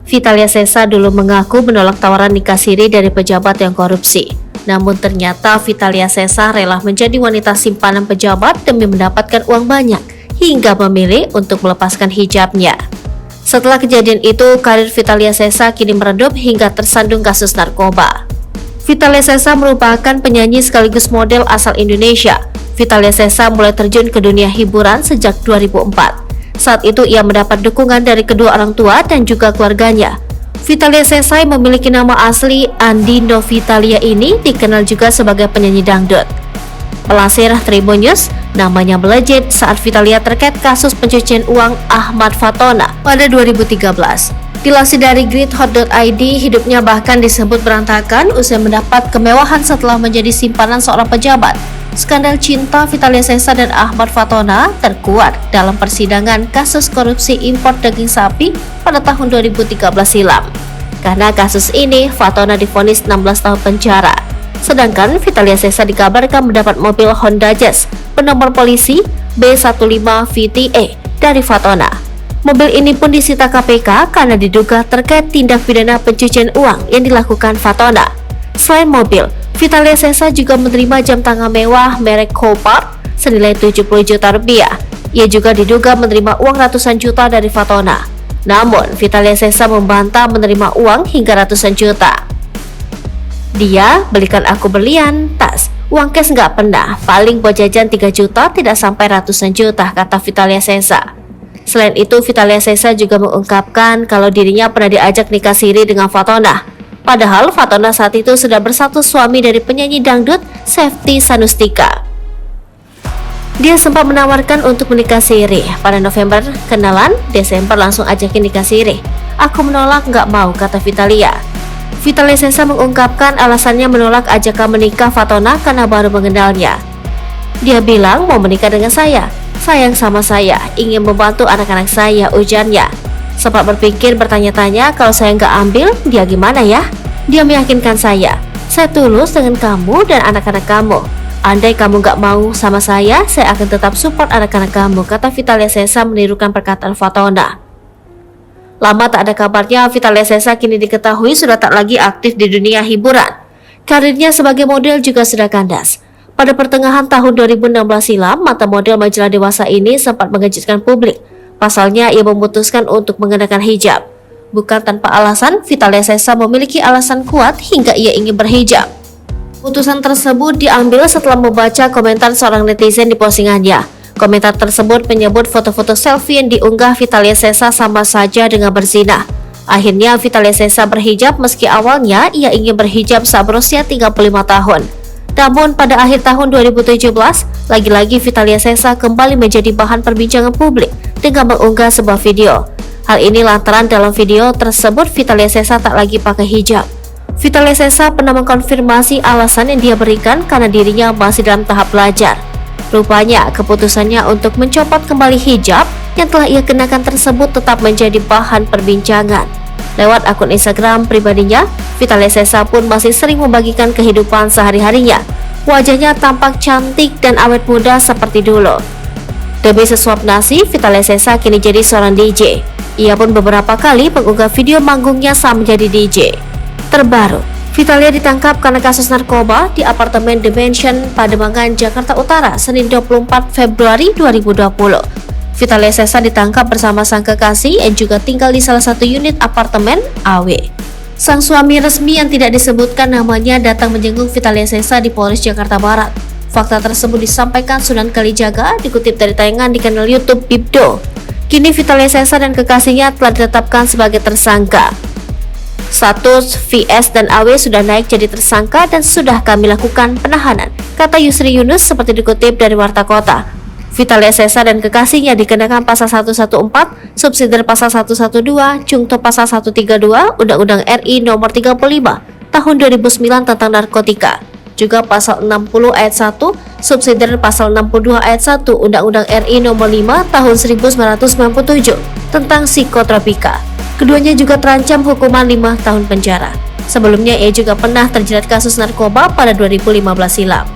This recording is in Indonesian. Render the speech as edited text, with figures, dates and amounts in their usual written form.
Vitalia Sesa dulu mengaku menolak tawaran nikah siri dari pejabat yang korupsi. Namun ternyata Vitalia Sesa rela menjadi wanita simpanan pejabat demi mendapatkan uang banyak, hingga memilih untuk melepaskan hijabnya. Setelah kejadian itu, karir Vitalia Sesa kini meredup hingga tersandung kasus narkoba. Vitalia Sesa merupakan penyanyi sekaligus model asal Indonesia. Vitalia Sesa mulai terjun ke dunia hiburan sejak 2004. Saat itu ia mendapat dukungan dari kedua orang tua dan juga keluarganya. Vitalia Sesa yang memiliki nama asli Andi Novitalia ini dikenal juga sebagai penyanyi dangdut. Melansir Tribun News, namanya melejit saat Vitalia terkait kasus pencucian uang Ahmad Fatona pada 2013. Dilansir dari gridhot.id, hidupnya bahkan disebut berantakan usai mendapat kemewahan setelah menjadi simpanan seorang pejabat. Skandal cinta Vitalia Sesa dan Ahmad Fatona terkuat dalam persidangan kasus korupsi impor daging sapi pada tahun 2013 silam. Karena kasus ini, Fatona divonis 16 tahun penjara. Sedangkan Vitalia Sesa dikabarkan mendapat mobil Honda Jazz bernomor polisi B15VTA dari Fatona. Mobil ini pun disita KPK karena diduga terkait tindak pidana pencucian uang yang dilakukan Fatona. Selain mobil, Vitalia Sesa juga menerima jam tangan mewah merek Copart senilai 70 juta rupiah. Ia juga diduga menerima uang ratusan juta dari Fatona. Namun, Vitalia Sesa membantah menerima uang hingga ratusan juta. Dia belikan aku berlian, tas, uang cash nggak pernah, paling buat jajan 3 juta tidak sampai ratusan juta, kata Vitalia Sesa. Selain itu, Vitalia Sesa juga mengungkapkan kalau dirinya pernah diajak nikah siri dengan Fatona. Padahal Fatona saat itu sudah bersatu suami dari penyanyi dangdut Sefty Sanustika. Dia sempat menawarkan untuk menikah siri. Pada November kenalan, Desember langsung ajakin nikah siri. Aku menolak, nggak mau, kata Vitalia. Vitalia Sesa mengungkapkan alasannya menolak ajakan menikah Fatona karena baru mengenalnya. Dia bilang mau menikah dengan saya, sayang sama saya, ingin membantu anak-anak saya, ujarnya. Sempat berpikir bertanya-tanya kalau saya nggak ambil, dia gimana ya? Dia meyakinkan saya tulus dengan kamu dan anak-anak kamu. Andai kamu nggak mau sama saya akan tetap support anak-anak kamu, kata Vitalia Sesa menirukan perkataan Fatona. Lama tak ada kabarnya, Vitalia Sesa kini diketahui sudah tak lagi aktif di dunia hiburan. Karirnya sebagai model juga sudah kandas. Pada pertengahan tahun 2016 silam, mantan model majalah dewasa ini sempat mengejutkan publik. Pasalnya, ia memutuskan untuk mengenakan hijab. Bukan tanpa alasan, Vitalia Sesa memiliki alasan kuat hingga ia ingin berhijab. Putusan tersebut diambil setelah membaca komentar seorang netizen di postingannya. Komentar tersebut menyebut foto-foto selfie yang diunggah Vitalia Sesa sama saja dengan berzina. Akhirnya Vitalia Sesa berhijab meski awalnya ia ingin berhijab saat berusia 35 tahun. Namun pada akhir tahun 2017, lagi-lagi Vitalia Sesa kembali menjadi bahan perbincangan publik dengan mengunggah sebuah video. Hal ini lantaran dalam video tersebut Vitalia Sesa tak lagi pakai hijab. Vitalia Sesa pernah mengkonfirmasi alasan yang dia berikan karena dirinya masih dalam tahap belajar. Rupanya keputusannya untuk mencopot kembali hijab yang telah ia kenakan tersebut tetap menjadi bahan perbincangan. Lewat akun Instagram pribadinya, Vitalia Sesa pun masih sering membagikan kehidupan sehari-harinya. Wajahnya tampak cantik dan awet muda seperti dulu. Demi sesuap nasi, Vitalia Sesa kini jadi seorang DJ. Ia pun beberapa kali mengunggah video manggungnya saat menjadi DJ. Terbaru, Vitalia ditangkap karena kasus narkoba di apartemen The Mansion, Pademangan, Jakarta Utara, Senin 24 Februari 2020. Vitalia Sesa ditangkap bersama sang kekasih yang juga tinggal di salah satu unit apartemen AW. Sang suami resmi yang tidak disebutkan namanya datang menjenguk Vitalia Sesa di Polres Jakarta Barat. Fakta tersebut disampaikan Sunan Kalijaga dikutip dari tayangan di kanal YouTube Bibdo. Kini Vitalia Sesa dan kekasihnya telah ditetapkan sebagai tersangka. Status VS dan AW sudah naik jadi tersangka dan sudah kami lakukan penahanan, kata Yusri Yunus seperti dikutip dari Warta Kota. Vitalia Sesa dan kekasihnya dikenakan pasal 114, subsidiar pasal 112, jungto pasal 132, Undang-Undang RI nomor 35 tahun 2009 tentang narkotika. Juga pasal 60 ayat 1, subsidiar pasal 62 ayat 1, Undang-Undang RI nomor 5 tahun 1997 tentang psikotropika. Keduanya juga terancam hukuman 5 tahun penjara. Sebelumnya ia juga pernah terjerat kasus narkoba pada 2015 silam.